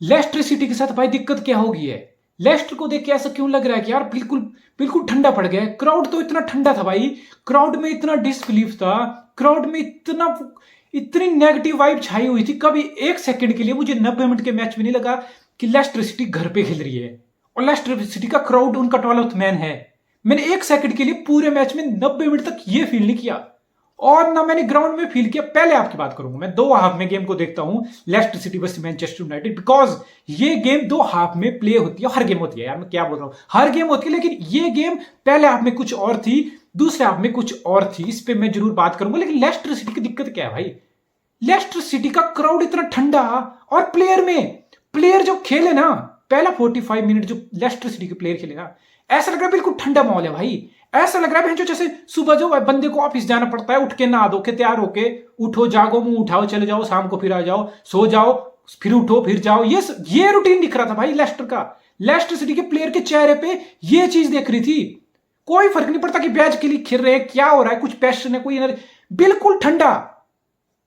Leicester City के साथ भाई दिक्कत क्या होगी है? लेस्टर को देख के ऐसा क्यों लग रहा है कि यार बिल्कुल बिल्कुल ठंडा पड़ गया है। क्राउड तो इतना ठंडा था भाई, क्राउड में इतना डिसबिलीफ था, क्राउड में इतनी नेगेटिव वाइब छाई हुई थी। कभी एक सेकंड के लिए मुझे 90 मिनट के मैच में नहीं लगा कि लेस्टर सिटी घर पे खेल रही है और लेस्टर सिटी का क्राउड उनका 12th मैन है। मैंने एक सेकंड के लिए पूरे मैच में 90 मिनट तक ये फील नहीं किया और ना मैंने ग्राउंड में फील किया। पहले आपकी बात करूंगा, मैं दो हाफ में गेम को देखता हूं, Leicester City versus Manchester United, because ये गेम दो हाफ में प्ले होती है। हर गेम होती है यार, मैं क्या बोल रहा हूं, हर गेम होती है, लेकिन ये गेम पहले हाफ में कुछ और थी, दूसरे हाफ में कुछ और थी। इस पे मैं जरूर बात करूंगा। लेकिन लेस्टर सिटी की दिक्कत क्या है भाई? लेस्टर सिटी का क्राउड इतना ठंडा और प्लेयर जो खेले ना, पहला 45 मिनट जो लेस्टर सिटी के प्लेयर खेले ना, ऐसा लग रहा है बिल्कुल ठंडा माहौल है भाई। ऐसा लग रहा है जो जैसे सुबह जो बंदे को ऑफिस जाना पड़ता है, उठ के नहा धो के तैयार होके, उठो जागो मुंह उठाओ चले जाओ, शाम को फिर आ जाओ, सो जाओ, फिर उठो फिर जाओ, ये रूटीन दिख रहा था भाई लेस्टर का। लेस्टर सिटी के प्लेयर के चेहरे पे ये चीज देख रही थी। कोई फर्क नहीं पड़ता कि बैच के लिए खेल रहे हैं, क्या हो रहा है, कुछ पैशन है, कोई एनर्जी, बिल्कुल ठंडा।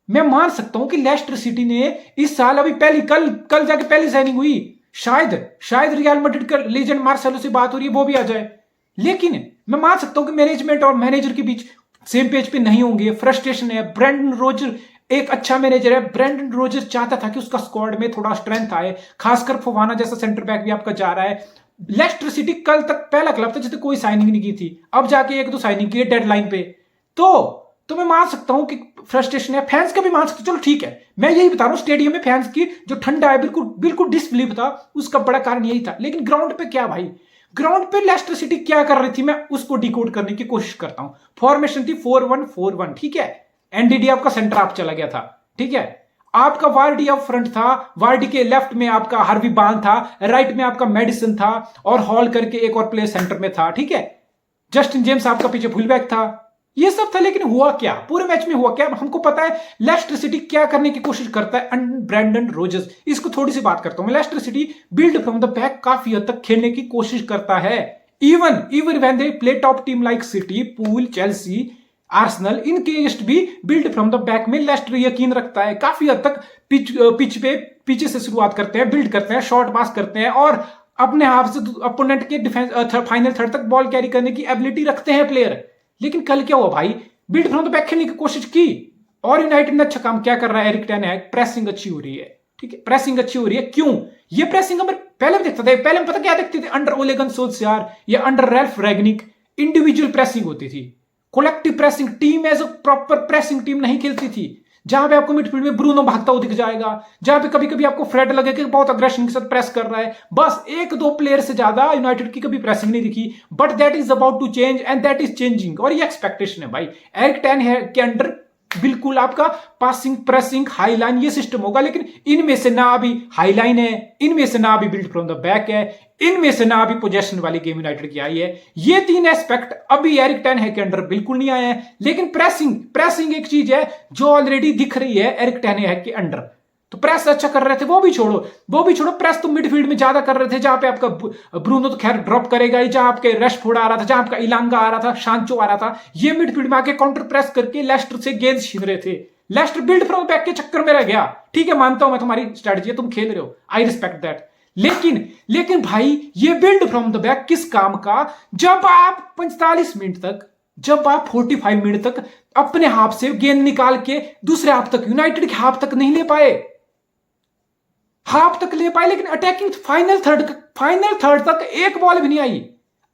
मैं मान सकता हूं कि लेस्टर सिटी ने इस साल अभी पहली कल जाके पहली साइनिंग हुई, शायद रियल मैड्रिड का लीजेंड मार्सेलो से बात हो रही है, वो भी आ जाए। लेकिन मैं मान सकता हूं कि मैनेजमेंट और मैनेजर के बीच सेम पेज पे नहीं होंगे, फ्रस्ट्रेशन है। ब्रेंडन रोजर एक अच्छा मैनेजर है, ब्रेंडन रोजर चाहता था कि उसका स्क्वाड में थोड़ा स्ट्रेंथ आए, खासकर फोवाना जैसा सेंटर बैक भी आपका जा रहा है। लेस्टर सिटी कल तक पहला क्लब था जिसने कोई साइनिंग नहीं की थी, अब जाके एक दो साइनिंग की है डेडलाइन पे। तो मैं मान सकता हूं कि फ्रस्ट्रेशन है, फैंस का भी मान सकता हूं, चलो ठीक है। मैं यही बता रहा हूं, स्टेडियम में फैंस की जो ठंडा है, बिल्कुल बिल्कुल डिसबिलीफ था, उसका बड़ा कारण यही था। लेकिन ग्राउंड पे क्या भाई, ग्राउंड पे लेस्टर सिटी क्या कर रही थी, मैं उसको डिकोड करने की कोशिश करता हूं। फॉर्मेशन थी 4-1-4-1, ठीक है। एनडीडी आपका सेंटर आप चला गया था, ठीक है। आपका वार्डी अप फ्रंट था, वार्डी के लेफ्ट में आपका हार्वी बान था, राइट में आपका मेडिसन था, और हॉल करके एक और प्लेयर सेंटर में था, ठीक है। जस्टिन जेम्स आपका पीछे फुलबैक था। ये सब था, लेकिन हुआ क्या पूरे मैच में, हुआ क्या हमको पता है। लेस्टर सिटी क्या करने की कोशिश करता है ब्रेंडन रोजर्स, इसको थोड़ी सी बात करता हूं मैं। Leicester City build from the back काफी हद तक खेलने की कोशिश करता है। Even when they play top team like city, pool, Chelsea, Arsenal, इनके अगेंस्ट भी बिल्ड फ्रॉम द बैक में लेस्टर यकीन रखता है। काफी हद तक पिच पे पीछे से शुरुआत करते हैं, बिल्ड करते हैं, शॉर्ट पास करते हैं, और अपने हाफ से अपोनेंट के डिफेंस फाइनल थर्ड तक बॉल कैरी करने की एबिलिटी रखते हैं प्लेयर। लेकिन कल क्या हुआ भाई, बिल्ड फ्रॉम द बैक खेलने की कोशिश की और यूनाइटेड ने अच्छा काम क्या कर रहा है, एरिक टेन है, प्रेसिंग अच्छी हो रही है, ठीक है। प्रेसिंग अच्छी हो रही है, क्यों? ये प्रेसिंग हम पहले भी देखते थे, पहले हम पता क्या देखते थे, अंडर ओले गन सोल्सयार या under Ralf Rangnick individual pressing होती थी। Collective pressing, team as a proper pressing team नहीं खेलती थी, जहां पे आपको मिडफील्ड में ब्रूनो भागता हुआ दिख जाएगा, जहां पे कभी कभी आपको फ्रेड लगे कि बहुत अग्रेशन के साथ प्रेस कर रहा है, बस एक दो प्लेयर से ज्यादा यूनाइटेड की कभी प्रेसिंग नहीं दिखी। But that is about to change and that is changing, और ये एक्सपेक्टेशन है भाई। एरिक टेन है के अंडर बिल्कुल आपका पासिंग, प्रेसिंग, हाई लाइन ये सिस्टम होगा। लेकिन इनमें से ना अभी हाई लाइन है, इनमें से ना अभी बिल्ड फ्रॉम द बैक है, इनमें से ना अभी पोजेशन वाली गेम यूनाइटेड की आई है। ये तीन एस्पेक्ट अभी एरिक टेन है के अंडर बिल्कुल नहीं आए हैं। लेकिन प्रेसिंग एक चीज है जो ऑलरेडी दिख रही है एरिक टेन है के अंडर। तो प्रेस अच्छा कर रहे थे, वो भी छोड़ो, प्रेस तो मिडफील्ड में ज्यादा कर रहे थे, जहां पे आपका ब्रूनो तो खैर ड्रॉप करेगा ही, जहां आपके रशफोर्ड आ रहा था, जहां आपका इलांगा आ रहा था, शांचो आ रहा था, ये मिडफील्ड में आके काउंटर प्रेस करके लेस्टर से गेंद छीन रहे थे। लेस्टर बिल्ड फ्रॉम बैक के चक्कर में रह गया। ठीक है, मानता हूं मैं तुम्हारी स्ट्रेटजी, तुम खेल रहे हो, आई रिस्पेक्ट दैट। लेकिन भाई ये बिल्ड फ्रॉम द बैक किस काम का, जब आप 45 मिनट तक, जब आप 45 मिनट तक अपने हाफ से गेंद निकाल के दूसरे हाफ तक, यूनाइटेड के हाफ तक नहीं ले पाए, लेकिन अटैकिंग फाइनल थर्ड तक एक बॉल भी नहीं आई।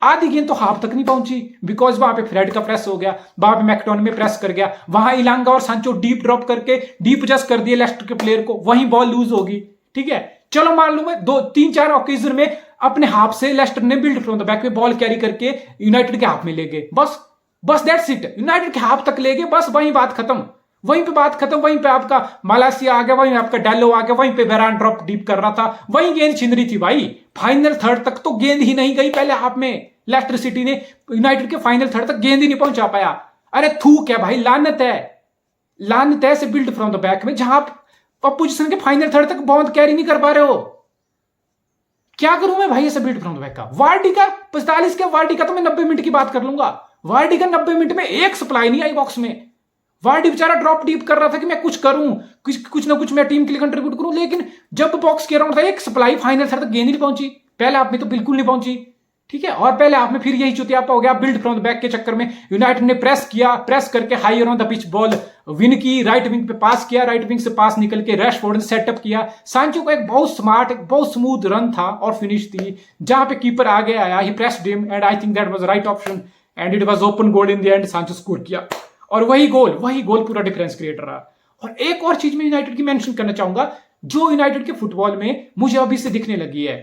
आधी गेंद तो हाफ तक नहीं पहुंची, बिकॉज वहां पे फ्रेड का प्रेस हो गया, वहां पे मैकटोन में प्रेस कर गया, वहां इलांगा और सांचो डीप ड्रॉप करके डीप जस्ट कर दिए लेस्टर के प्लेयर को, वहीं बॉल लूज होगी। ठीक है, चलो मान लो मैं 2-3-4 ओकेजन में अपने हाफ से लेस्टर ने बिल्ड फ्रॉम द बैक में बॉल कैरी करके यूनाइटेड के हाफ में ले गए, बस दैट्स इट। यूनाइटेड के हाफ तक ले गए, बस वहीं बात खत्म, वहीं पे आपका मालासिया आ गया, वहीं आपका डालो आ गया, वहीं पे वेरान ड्रॉप डीप कर रहा था, वहीं गेंद छिन रही थी भाई। फाइनल थर्ड तक तो गेंद ही नहीं गई पहले हाफ में, लेस्टर सिटी ने यूनाइटेड के फाइनल थर्ड तक गेंद ही नहीं पहुंचा पाया। अरे थूक है भाई, लानत है से बिल्ड फ्रॉम द बैक में, जहां आप अपोजिशन के फाइनल थर्ड तक बॉल कैरी नहीं कर पा रहे हो। क्या करूं मैं भाई ऐसे बिल्ड फ्रॉम द बैक का? वार्डी का 45 के वार्डी का तो मैं 90 मिनट की बात कर लूंगा। वार्डी का 90 मिनट में एक सप्लाई नहीं आई बॉक्स में, वार्डी बेचारा ड्रॉप डीप कर रहा था कि मैं कुछ करूं, कुछ ना कुछ मैं टीम के लिए कंट्रीब्यूट करूं, लेकिन जब बॉक्स के अराउंड था एक सप्लाई फाइनल थर्ड तक गेंद नहीं पहुंची, पहले हाफ में तो बिल्कुल नहीं पहुंची, ठीक है। और पहले हाफ में फिर यही चुतियापा हो गया, बिल्ड फ्रॉम द बैक के चक्कर में यूनाइटेड ने प्रेस किया, प्रेस करके high on the pitch ball win की, राइट विंग पे पास किया, राइट विंग से पास निकल के रैशफोर्ड ने सेटअप किया, सांचो का एक बहुत स्मार्ट, एक बहुत स्मूथ रन था और फिनिश थी, जहां पे कीपर आगे आया, he pressed him and I think that was right option and it was open goal in the end, Sancho score किया और वही गोल पूरा डिफरेंस क्रिएटर रहा। और एक और चीज मैं यूनाइटेड की मेंशन करना चाहूंगा जो यूनाइटेड के फुटबॉल में मुझे अभी से दिखने लगी है,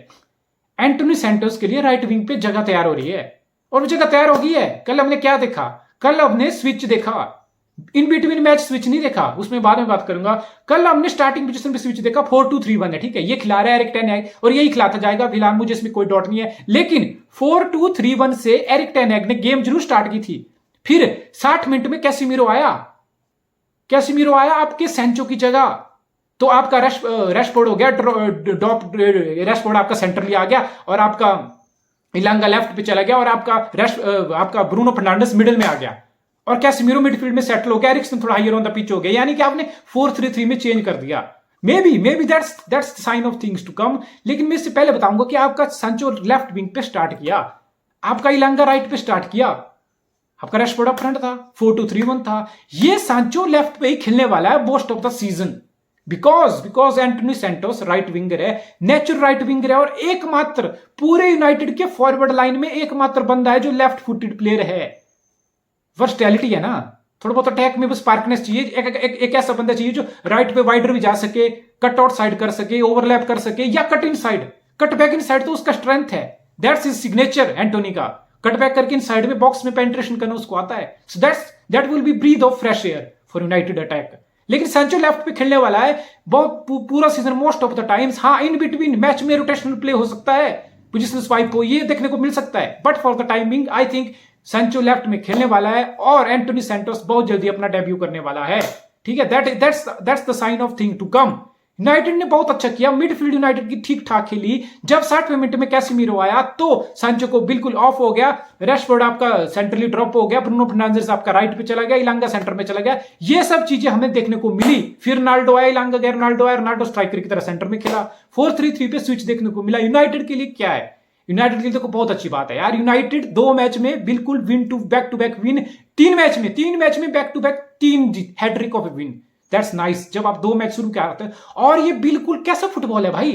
एंटोनी सैंटोस के लिए राइट विंग पे जगह तैयार हो रही है और वो जगह तैयार हो गई है। कल हमने क्या देखा, कल हमने स्विच देखा, इन बिटवीन मैच स्विच नहीं देखा, उसमें बाद में बात करूंगा। कल हमने स्टार्टिंग पोजीशन पे स्विच देखा, 4-2-3-1 है, ठीक है, ये खिला रहा है एरिक टेन हैग और यही खिलाता जाएगा, फिलहाल मुझे इसमें कोई डाउट नहीं है। लेकिन 4-2-3-1 से एरिक टेन हैग ने गेम जरूर स्टार्ट की थी, फिर 60 मिनट में कैसिमीरो आया आपके सैंचो की जगह, तो आपका रैशफोर्ड हो गया ड्रॉप, रैशफोर्ड आपका सेंटर में आ गया और आपका इलांगा लेफ्ट पे चला गया और आपका ब्रूनो फर्नांडिस मिडिल में आ गया और कैसिमीरो मिडफील्ड में सेटल हो गया, एरिक्सन थोड़ा हायर ऑन द पिच हो गया, यानी कि आपने 4-3-3 में चेंज कर दिया। Maybe that's sign of things to come. लेकिन मैं इससे पहले बताऊंगा कि आपका सांचो लेफ्ट विंग पे स्टार्ट किया, आपका इलांगा राइट पे स्टार्ट किया, आपका रैशफोर्ड अप फ्रंट था, 4-2-3-1 था। ये सांचो लेफ्ट पे ही खेलने वाला है most of the season, because Antony Santos right winger है, नेचुरल राइट विंगर है और एकमात्र पूरे यूनाइटेड के फॉरवर्ड लाइन में एकमात्र बंदा है जो लेफ्ट फुटेड प्लेयर है। वर्सटैलिटी है ना, थोड़ा बहुत अटैक में बस स्पार्कनेस चाहिए, एक ऐसा बंदा चाहिए जो राइट पे वाइडर भी जा सके, कट आउट साइड कर सके, ओवरलैप कर सके या cut in side, cut back in side तो उसका स्ट्रेंथ है, दैट्स हिज सिग्नेचर एंटोनी का, कट बैक करके इन साइड में बॉक्स में पेनिट्रेशन करना उसको आता है। So that will be breath of fresh air for United attack. लेकिन सांचो लेफ्ट पे खेलने वाला है बहुत पूरा season most of the times. हाँ, इन बिटवीन मैच में रोटेशनल प्ले हो सकता है, पोजीशन स्वाइप हो, ये देखने को मिल सकता है, but for the timing I think सांचो लेफ्ट में खेलने वाला है और एंटोनी सैंटोस बहुत जल्दी अपना डेब्यू करने वाला है, ठीक है। That's the sign of thing to come. United ने बहुत अच्छा किया, मिडफील्ड यूनाइटेड की ठीक ठाक खेली, जब 60वें मिनट में कैसिमीरो आया तो सांचो को बिल्कुल ऑफ हो गया, रैशफोर्ड आपका सेंट्रली ड्रॉप हो गया, ब्रूनो फर्नांडिस आपका राइट पे चला गया, इलांगा सेंटर में चला गया, ये सब चीजें हमें देखने को मिली। फिर रोनाल्डो आया, इलांगा गया, रोनाल्डो स्ट्राइकर की तरह सेंटर में खेला, 4-3-3 पे स्विच देखने को मिला। यूनाइटेड के लिए क्या है, यूनाइटेड के लिए देखो बहुत अच्छी बात है यार, यूनाइटेड 2 मैच में बिल्कुल win to back win, 3 match में बैक टू बैक 3 जीत, hat trick of win, that's nice. जब आप 2 मैच शुरू क्या आते हैं और ये बिल्कुल कैसा फुटबॉल है भाई,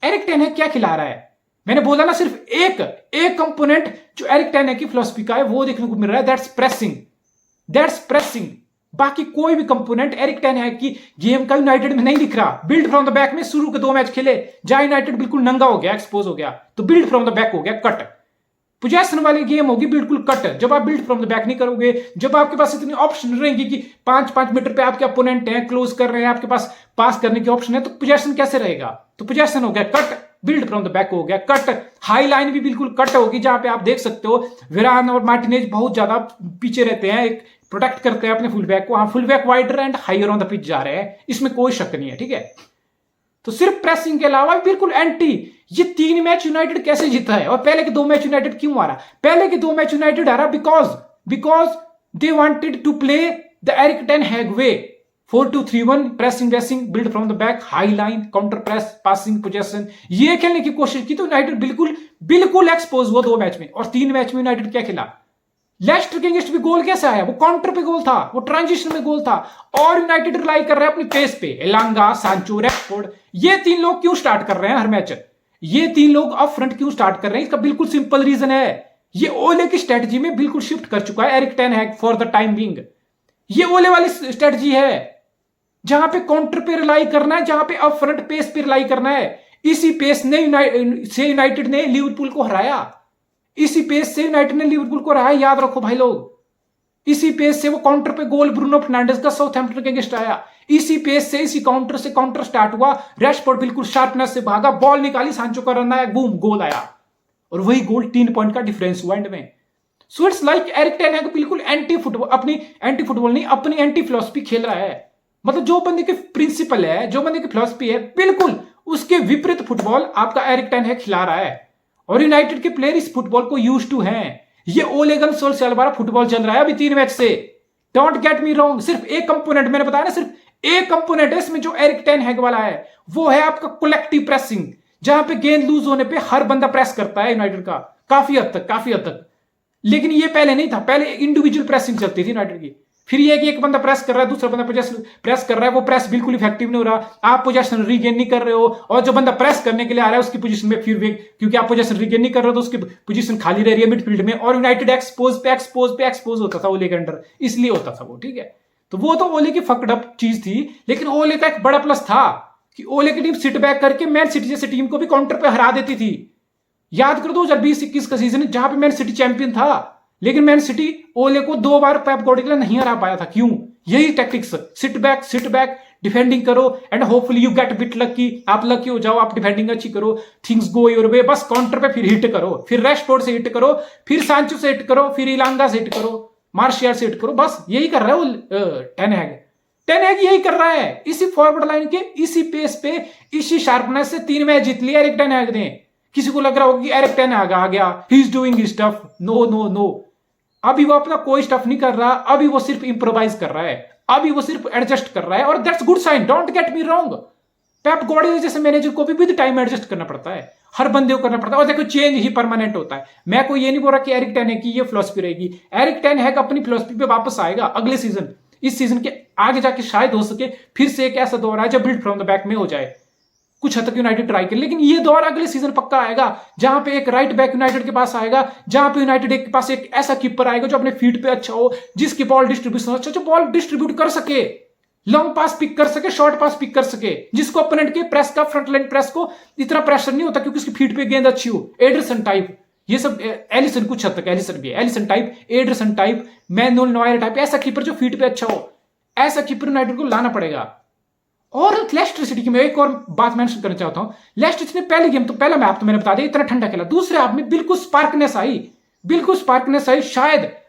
एरिक टेन हैग क्या खिला रहा है। मैंने बोला ना, सिर्फ एक कंपोनेंट जो एरिक टेन हैग की फिलॉसफी का है वो देखने को मिल रहा है, दैट्स प्रेसिंग। बाकी कोई भी कंपोनेंट एरिक टेन हैग की गेम का यूनाइटेड में नहीं दिख रहा। बिल्ड फ्रॉम द बैक में शुरू के 2 मैच खेले, जहां यूनाइटेड बिल्कुल नंगा हो गया, एक्सपोज हो गया, तो बिल्ड फ्रॉम द बैक हो गया कट, पोजेशन वाली गेम होगी बिल्कुल कट। जब आप बिल्ड फ्रॉम द बैक नहीं करोगे, जब आपके पास इतनी ऑप्शन रहेंगी कि 5-5 मीटर पे आपके अपोनेंट हैं, क्लोज कर रहे हैं, आपके पास पास करने की ऑप्शन है, तो पोजेशन कैसे रहेगा। तो पोजेशन हो गया cut, build from the back हो गया कट, हाई लाइन भी बिल्कुल कट होगी, जहां पे आप देख सकते हो विरान और मार्टिनेज बहुत ज्यादा पीछे रहते हैं, एक प्रोटेक्ट करते हैं अपने फुल बैक को। हाँ, full back wider and higher on the pitch जा रहे हैं, इसमें कोई शक नहीं है, ठीक है। तो सिर्फ प्रेसिंग के अलावा बिल्कुल एंटी। ये 3 मैच यूनाइटेड कैसे जीता है और पहले के 2 मैच यूनाइटेड क्यों हारा। पहले के 2 मैच यूनाइटेड हारा because they wanted to play the Erik ten Hag way, 4-2-3-1, pressing build from the back, high line, counter press, passing, possession, ये खेलने की कोशिश की तो यूनाइटेड बिल्कुल एक्सपोज हुआ 2 मैच में। और 3 मैच में यूनाइटेड क्या खेला, लेस्टर के अगेंस्ट भी गोल कैसे आया, वो काउंटर पे गोल था, वो ट्रांजिशन में गोल था, और यूनाइटेड रिलाई कर रहा है अपनी पेस पे, एलांगा, सांचो, रैशफोर्ड, ये 3 लोग क्यों स्टार्ट कर रहे हैं हर मैच, ये 3 लोग अप फ्रंट क्यों स्टार्ट कर रहे हैं, इसका बिल्कुल सिंपल रीजन है, ये ओले की स्ट्रेटजी में बिल्कुल शिफ्ट कर चुका है Erik ten Hag for the time being. ये ओले वाली स्ट्रेटजी है, जहां पे काउंटर पे रिलाई करना है, जहां पे अप फ्रंट पेस पे रिलाई करना है। इसी पेस ने यूनाइटेड ने लिवरपूल को हराया, इसी पेस से यूनाइटेड ने लिवरपूल को हराया, याद रखो भाई लोग। इसी पेस से वो काउंटर पे गोल ब्रूनो फर्नांडिस का साउथहैम्पटन के अगेंस्ट आया, इसी पेस से इसी काउंटर से काउंटर स्टार्ट हुआ, रैशफोर्ड बिल्कुल शार्पनेस से भागा, बॉल निकाली, सांचो का रन आया, बूम, गोल आया, और वही गोल 3 पॉइंट का डिफरेंस हुआ एंड में। So it's like Erik ten Hag बिल्कुल एंटी फुटबॉल नहीं, अपनी एंटी फिलॉसफी खेल रहा है। मतलब जो बंदे के प्रिंसिपल है, जो बंदे की फिलॉसफी है, बिल्कुल उसके विपरीत फुटबॉल आपका एरिक टेन हैग खिला रहा है। और यूनाइटेड के प्लेयर इस फुटबॉल को यूज टू हैं। ये ओले गन सोल्सजायर वाला फुटबॉल चल रहा है अभी 3 मैच से, डोंट गेट मी रॉन्ग, सिर्फ एक कंपोनेंट मैंने बताया ना, सिर्फ एक कंपोनेंट है इसमें जो एरिक टेन हैग वाला है, वो है आपका कलेक्टिव प्रेसिंग, जहां पे गेंद लूज होने पे हर बंदा प्रेस करता है यूनाइटेड का, काफी हद तक। लेकिन ये पहले नहीं था, पहले इंडिविजुअल प्रेसिंग चलती थी यूनाइटेड की। फिर ये कि एक बंदा प्रेस कर रहा है, दूसरा बंदा प्रेस कर रहा है, वो प्रेस बिल्कुल इफेक्टिव नहीं हो रहा, आप पोजीशन रीगेन नहीं कर रहे हो, और जो बंदा प्रेस करने के लिए आ रहा है उसकी पोजीशन में फिर भी, क्योंकि आप पोजीशन रीगेन नहीं कर रहे हो तो उसकी पोजीशन खाली रह रही है मिडफील्ड में, और यूनाइटेड एक्सपोज होता था ओले के अंडर, इसलिए होता था वो, ठीक है। तो वो तो ओले की फक्ड अप चीज थी, लेकिन ओले का एक बड़ा प्लस था कि ओले की टीम सिट बैक करके मैन सिटी जैसे टीम को भी काउंटर पे हरा देती थी। याद करो 2020-21 का सीजन जहां पे मैन सिटी चैंपियन था, लेकिन मैन सिटी ओले को 2 बार पेप गार्डियोला नहीं हरा पाया था। क्यों? यही टैक्टिक्स, सिट बैक, डिफेंडिंग करो and hopefully you get bit lucky, आप लकी हो जाओ, आप डिफेंडिंग अच्छी करो, थिंग्स गो योर वे, बस काउंटर पे फिर हिट करो, फिर रैशफोर्ड से हिट करो, फिर सांचो से हिट करो, फिर इलांगा से हिट करो, मार्शियल से हिट करो, बस यही कर रहा है वो टेन हैग यही कर रहा है। इसी फॉरवर्ड लाइन के इसी पेस पे इसी शार्पनेस से 3 मैच जीत लिया एरिक टेन हैग ने। किसी को लग रहा होगा कि एरिक टेन हैग आ गया, he is doing his stuff, no, अभी वो अपना कोई स्टफ नहीं कर रहा, अभी वो सिर्फ इंप्रोवाइज कर रहा है, अभी वो सिर्फ एडजस्ट कर रहा है, और that's good sign, don't get me wrong. Pep Guardiola जैसे मैनेजर को भी विद टाइम एडजस्ट करना पड़ता है, हर बंदे को करना पड़ता है, और देखो चेंज ही परमानेंट होता है। मैं कोई ये नहीं बोल रहा कि एरिक टेन हैग की ये फिलॉसफी रहेगी, एरिक टेन हैग अपनी फिलॉसफी पे वापस आएगा अगले सीजन, इस सीजन के आगे जाके शायद हो सके फिर से एक ऐसा दौर है जब बिल्ड फ्रॉम द बैक में हो जाए, कुछ हद तक यूनाइटेड ट्राई करे, लेकिन ये दौर अगले सीजन पक्का आएगा जहां पे एक राइट बैक यूनाइटेड के पास आएगा, जहां पे यूनाइटेड के पास एक ऐसा कीपर आएगा जो अपने फीट पे अच्छा हो, जिसकी बॉल डिस्ट्रीब्यूशन अच्छा, जो बॉल डिस्ट्रीब्यूट कर सके, लॉन्ग पास पिक कर सके, शॉर्ट पास पिक कर सके, जिसको ओपोनेंट के प्रेस का, फ्रंट लाइन प्रेस को इतना प्रेशर नहीं होता क्योंकि उसकी फीट पे गेंद अच्छी हो। एडरसन टाइप, ये सब एलिसन, कुछ हद तक एलिसन भी है, Alisson type, Ederson type, Manuel Neuer type, ऐसा कीपर जो फीट पे अच्छा हो, ऐसा कीपर यूनाइटेड को लाना पड़ेगा। और लेस्टर सिटी की मैं एक और बात मेंशन करना चाहता हूं, लेस्टर सिटी ने पहले गेम तो पहला मैप तो मैंने बता दिया इतना ठंडा खेला, दूसरे हाफ में बिल्कुल स्पार्कनेस आई,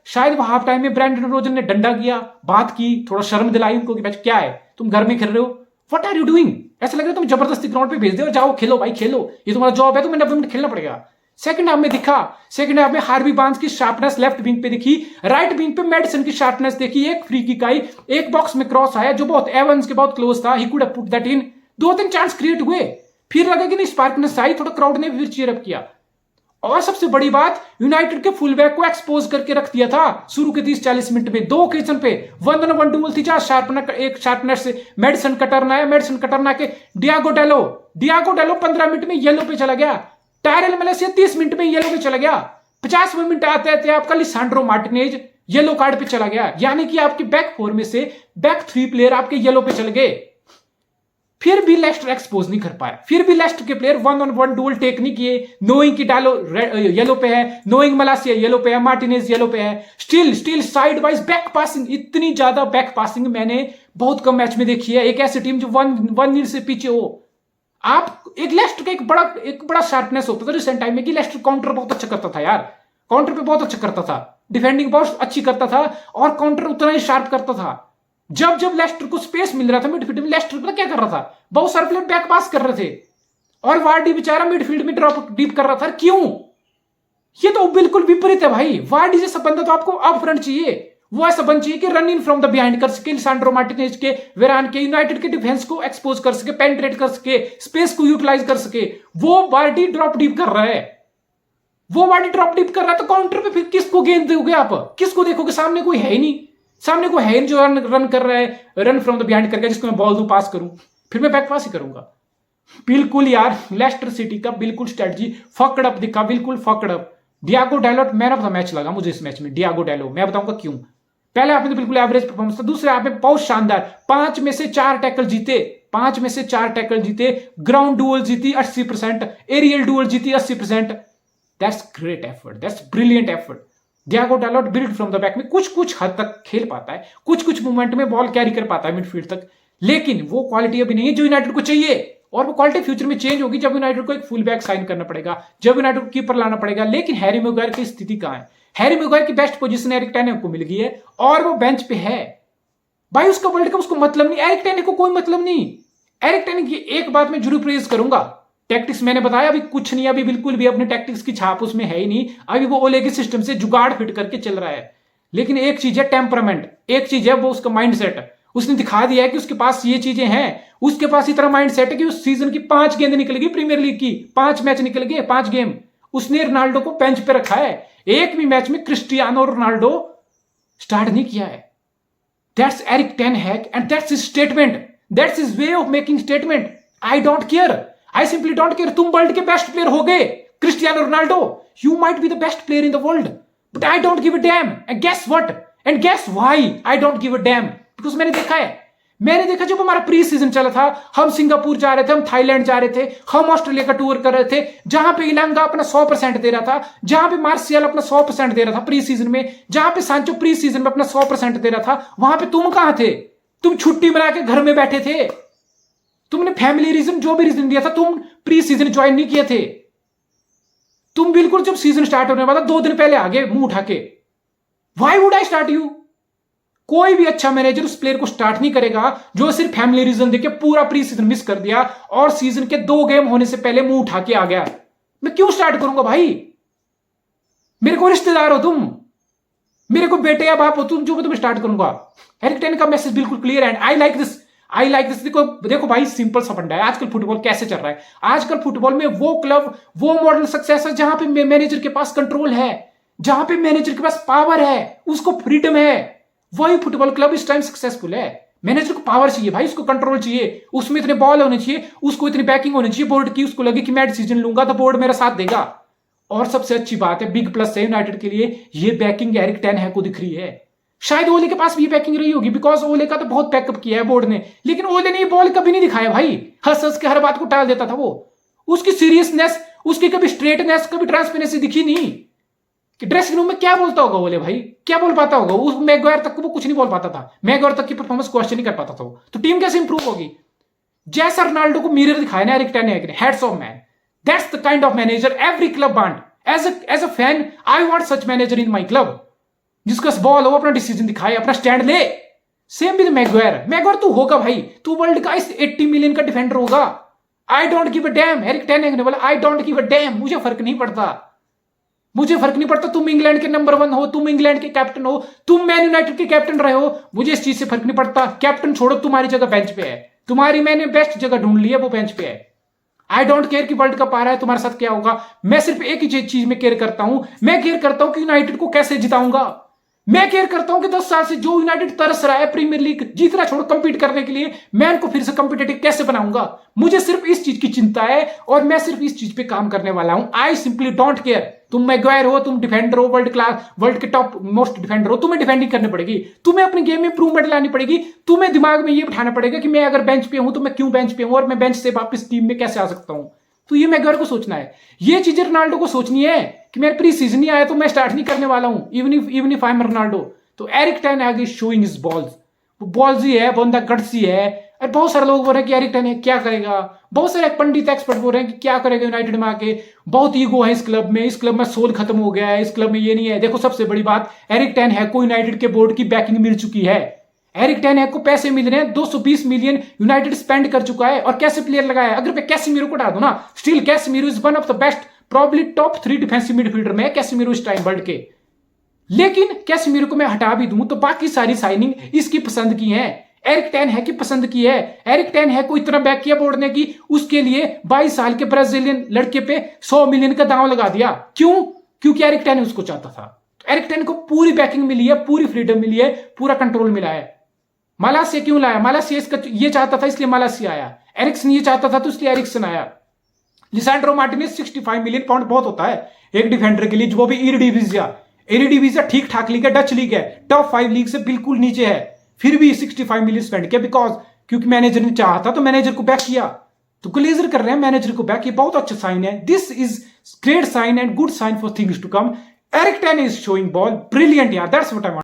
शायद वो हाफ टाइम में ब्रेंडन रोजन ने डंडा किया, बात की, थोड़ा शर्म दिलाई उनको कि भाई क्या है तुम घर में खेल रहे हो, व्हाट आर यू डूइंग, ऐसा लग रहा है तुम जबरदस्ती ग्राउंड पे भेज दे और जाओ खेलो भाई, खेलो, ये तुम्हारा जॉब है, तुम्हें 90 मिनट खेलना पड़ेगा। सेकंड हाफ में दिखा, सेकंड हाफ में हार्वी बार्न्स की शार्पनेस लेफ्ट विंग पे दिखी, राइट विंग पे मेडिसन की शार्पनेस देखी, एक फ्री किक आई, एक बॉक्स में क्रॉस आया जो बहुत एवंस के बहुत क्लोज था, he could have put that in, 2-3 chance create हुए, फिर लगा कि नहीं स्पार्कनेस आई, थोड़ा क्राउड ने फिर चीयर अप किया। और सबसे बड़ी बात, यूनाइटेड के फुल बैक को एक्सपोज करके रख दिया था शुरू के 30-40 मिनट में, 2 ओकेजन पे 1-on-1 डुअल थी, जहां शार्पनर से मेडिसन कटरना के डियागो डेलो 15 मिनट में येलो पे चला गया, टायरल मलेशिया 30 मिनट में येलो पे चला गया, 50 मिनट आते आपका लिसांड्रो मार्टिनेज येलो कार्ड पे चला गया, यानी कि आपके बैक 4 में से बैक 3 प्लेयर आपके येलो पे चले गए। फिर भी लेस्टर एक्सपोज नहीं कर पाया, फिर भी लेस्टर के प्लेयर 1-on-1 डुअल टेक नहीं किए, नोइंग की डालो येलो पे है, नोइंग मलासिया येलो पे है, मार्टिनेज येलो पे है, still side wise back passing, इतनी ज्यादा बैक पासिंग मैंने बहुत कम मैच में देखी है, एक ऐसी टीम जो 1-0 से पीछे हो। आप एक लेस्टर का एक बड़ा शार्पनेस होता था रिसेंट टाइम में कि लेस्टर काउंटर बहुत अच्छा करता था यार, काउंटर पे बहुत अच्छा करता था, डिफेंडिंग बहुत अच्छी करता था और काउंटर उतना ही शार्प करता था। जब लेस्टर को स्पेस मिल रहा था मिडफील्ड में, लेस्टर पता क्या कर रहा था, बहुत सारे प्लेयर बैक पास कर रहे थे और वार्डी बेचारा मिडफील्ड में ड्रॉप डीप कर रहा था। क्यों? ये तो बिल्कुल विपरीत है भाई, वार्डी जैसा बंदा तो आपको अप फ्रंट चाहिए, वो ऐसा बन चाहिए कि run in from the behind कर सके, लिसांड्रो मार्टिनेज के, वेरान के, यूनाइटेड के डिफेंस को एक्सपोज कर सके, पेनिट्रेट कर सके, स्पेस को यूटिलाइज कर सके। वो वार्डी ड्रॉप डीप कर रहा है, तो काउंटर पे फिर किसको गेंद दोगे आप, किसको देखोगे? सामने कोई है ही नहीं, जो रन कर रहा है, रन फ्रॉम द बिहाइंड करके, जिसको मैं बॉल दूं पास करूं, फिर मैं बैक पास ही करूंगा। बिल्कुल यार, लेस्टर सिटी का बिल्कुल स्ट्रेटजी फकड अप दिखा, बिल्कुल fucked up. Diego डैलो man of the match लगा मुझे इस मैच में, डियागो डैलो, मैं बताऊंगा क्यों। पहले हाफ में तो बिल्कुल एवरेज परफॉर्मेंस था, दूसरे हाफ में बहुत शानदार, 5 में से 4 टैकल जीते, ग्राउंड डुअल जीती 80%, एरियल डुअल जीती 80%। That's great effort, that's brilliant effort. Diogo Dalot build from the back में कुछ हद तक खेल पाता है, कुछ मूवमेंट में बॉल कैरी कर पाता है मिडफील्ड तक, लेकिन वो क्वालिटी अभी नहीं है जो यूनाइटेड को चाहिए, और वो क्वालिटी फ्यूचर में चेंज होगी जब यूनाइटेड को एक फुल बैक साइन करना पड़ेगा, जब यूनाइटेड को कीपर लाना पड़ेगा। लेकिन हैरी मैग्वायर की स्थिति कहां है? हैरी मैग्वायर की बेस्ट पोजीशन एरिक टेन को मिल गई है और वो बेंच पे है भाई, उसका वर्ल्ड कप उसको मतलब नहीं, एरिक टेन को कोई मतलब नहीं। एरिक टेन की एक बात मैं जरूर प्रेज करूंगा, टैक्टिक्स मैंने बताया अभी कुछ नहीं, अभी बिल्कुल भी अपने टैक्टिक्स की छाप उसमें है ही नहीं, अभी वो ओले के सिस्टम से जुगाड़ फिट करके चल रहा है। लेकिन एक चीज है टेम्परामेंट, एक चीज है वो उसका माइंडसेट। उसने दिखा दिया है कि उसके पास ये चीजें हैं। उसके पास इतना माइंडसेट है कि उस सीजन की 5 गेंद निकल गई, प्रीमियर लीग की 5 मैच निकल गए, 5 गेम। उसने रोनाल्डो को बेंच पे रखा है। एक भी मैच में क्रिस्टियानो रोनाल्डो स्टार्ट नहीं किया है। That's Erik ten Hag and that's his statement, that's his way of making statement. I don't care, I simply don't care. तुम वर्ल्ड के बेस्ट प्लेयर हो गए, Cristiano Ronaldo, you might be the best player in the world, but I don't give a damn. And guess what, and guess why I don't give a damn, because मैंने देखा जब हमारा pre season चला था, हम Singapore जा रहे थे, हम थाईलैंड जा रहे थे, हम ऑस्ट्रेलिया का टूर कर रहे थे, जहां पे इलांगा अपना 100% दे रहा था, जहां पे मार्शियल अपना 100% दे रहा था प्री सीजन में, जहां पे सांचो प्री सीजन में अपना 100% दे रहा था, वहां पे तुम कहां थे? तुम छुट्टी बना के घर में बैठे थे। तुमने फैमिली रीजन, जो भी रीजन दिया था, तुम प्री सीजन ज्वाइन नहीं किए थे। तुम बिल्कुल जब सीजन स्टार्ट होने वाला 2 दिन पहले आगे मुंह उठा के। Why would I start you? कोई भी अच्छा मैनेजर उस प्लेयर को स्टार्ट नहीं करेगा जो सिर्फ फैमिली रीजन देके पूरा प्री सीजन मिस कर दिया और सीजन के 2 गेम होने से पहले मुंह उठा के आ गया। मैं क्यों स्टार्ट करूंगा भाई? मेरे को रिश्तेदार हो तुम, मेरे को बेटे या बाप हो तुम, जो मैं तुम्हें स्टार्ट करूंगा। एरिक टेन का मैसेज बिल्कुल क्लियर है, I like this, I like this. देखो भाई, सिंपल सा फंडा है। आजकल फुटबॉल कैसे चल रहा है? आजकल फुटबॉल में वो क्लब, वो मॉडल सक्सेस है जहां पे मैनेजर के पास कंट्रोल है, जहां पे मैनेजर के पास पावर है, उसको फ्रीडम है। वही फुटबॉल क्लब इस टाइम सक्सेसफुल है। मैनेजर को पावर चाहिए भाई, उसको कंट्रोल चाहिए, उसमें इतने बॉल होने चाहिए, उसको इतनी बैकिंग होनी चाहिए बोर्ड की, उसको लगे कि मैं डिसीजन लूंगा तो बोर्ड मेरा साथ देगा। और सबसे अच्छी बात है, बिग प्लस है यूनाइटेड के लिए, ये बैकिंग एरिक टेन हैग को दिख रही है। शायद ओले के पास भी ये बैकिंग रही होगी, बिकॉज ओले का तो बहुत बैकअप किया है बोर्ड ने, लेकिन ओले ने ये बॉल कभी नहीं दिखाया भाई। हंस हंस के हर बात को टाल देता था वो। उसकी सीरियसनेस, उसकी कभी स्ट्रेटनेस, कभी ट्रांसपेरेंसी दिखी नहीं। कि ड्रेसिंग रूम में क्या बोलता होगा ओले भाई, क्या बोल पाता होगा? उस मैगवायर तक को वो कुछ नहीं बोल पाता था, मैगवायर तक की परफॉर्मेंस क्वेश्चन नहीं कर पाता था। तो टीम कैसे इंप्रूव होगी? जैसा रोनाल्डो को मिरर दिखाया ना एरिक टेन हैग ने, heads off man, that's the kind of manager every club want. As a fan I want such manager in my club, जिसका बॉल हो, अपना डिसीजन दिखाए, अपना स्टैंड ले। Same with Maguire. मैगवायर तू होगा भाई, तू वर्ल्ड का इस 80 मिलियन का डिफेंडर होगा। I don't give a damn. Erik ten Hag ने बोला I don't give a damn, मुझे फर्क नहीं पड़ता, मुझे फर्क नहीं पड़ता तुम इंग्लैंड के नंबर 1 हो, तुम इंग्लैंड के कैप्टन हो, तुम मैन यूनाइटेड के कैप्टन रहे हो, मुझे इस चीज से फर्क नहीं पड़ता। कैप्टन छोड़ो, तुम्हारी जगह बेंच पे है, तुम्हारी मैंने बेस्ट जगह ढूंढ ली है, वो बेंच पे है। आई डोंट केयर कि वर्ल्ड कप आ रहा है, तुम्हारे साथ क्या होगा। मैं सिर्फ एक ही चीज में केयर करता हूं, मैं केयर करता हूं कि यूनाइटेड को कैसे जिताऊंगा। मैं केयर करता हूं कि 10 साल से जो यूनाइटेड तरस रहा है प्रीमियर लीग जीतना छोड़ कंपीट करने के लिए, मैं उनको फिर से कंपिटेटिव कैसे बनाऊंगा। मुझे सिर्फ इस चीज की चिंता है और मैं सिर्फ इस चीज पे काम करने वाला हूं। आई सिंपली डोंट केयर तुम मैगवायर हो, तुम डिफेंडर हो, वर्ल्ड क्लास, वर्ल्ड के टॉप मोस्ट डिफेंडर हो, तुम्हें डिफेंडिंग करनी पड़ेगी, तुम्हें अपनी गेम में इंप्रूवमेंट लानी पड़ेगी, तुम्हें दिमाग में ये बिठाना पड़ेगा कि मैं अगर बेंच पे हूं तो मैं क्यों बेंच पे हूं और मैं बेंच से वापस टीम में कैसे आ सकता हूं। तो ये मैगवायर को सोचना है, ये चीजें रोनाल्डो को सोचनी है कि मेरा प्री सीजन नहीं आया तो मैं स्टार्ट नहीं करने वाला हूं, even if I am Ronaldo. तो Erik ten Hag is showing his balls, वो बॉल्स ही है, बंदा गट्स ही है। और बहुत सारे लोग बोल रहे हैं कि एरिक टेन हैग क्या करेगा, बहुत सारे पंडित एक्सपर्ट बोल रहे हैं कि क्या करेगा यूनाइटेड में आके, बहुत ईगो है इस क्लब में, इस क्लब में सोल खत्म हो गया है, इस क्लब में ये नहीं है। देखो सबसे बड़ी बात, एरिक टेन हैग को यूनाइटेड के बोर्ड की बैकिंग मिल चुकी है। एरिक टेन हैग को पैसे मिल रहे हैं, 220 मिलियन यूनाइटेड स्पेंड कर चुका है और कैसे प्लेयर लगाया। अगर मैं कैसेमीरो को हटा दूं ना, still Casemiro is one of the best, probably top 3 defensive midfielder में कैसेमीरो इस टाइम वर्ल्ड के। लेकिन कैसेमीरो को मैं हटा भी दूं तो बाकी सारी साइनिंग इसकी पसंद की है, एरिक टेन हैग की पसंद की है। एरिक टेन हैग को इतना बैक किया बोर्ड ने कि उसके लिए 22 साल के ब्राजीलियन लड़के पे 100 मिलियन का दांव लगा दिया। क्यों? क्योंकि एरिक टेन उसको चाहता था। तो एरिक टेन को पूरी बैकिंग मिली है, पूरी फ्रीडम मिली है, पूरा कंट्रोल मिला है। मालासिया क्यों लाया? मालासिया इसका ये चाहता था इसलिए मालासिया आया। एरिक्सन ये चाहता था तो इसलिए एरिक्सन आया। लिसांड्रो मार्टिनेज 65 मिलियन पाउंड बहुत होता है एक डिफेंडर के लिए, जो भी एरिडिविजिया ठीक ठाक लीग है, डच लीग है, टॉप 5 लीग से बिल्कुल नीचे है, फिर भी 65 मिलियन स्पेंड किया बिकॉज क्योंकि मैनेजर ने चाहा था तो मैनेजर को बैक किया। तो ग्लेजर कर रहे हैं मैनेजर को बैक, ये बहुत अच्छा साइन है। This is great sign and good sign for things to come. Erik ten is showing ball brilliant यार, दैट्स व्हाट आई वांट।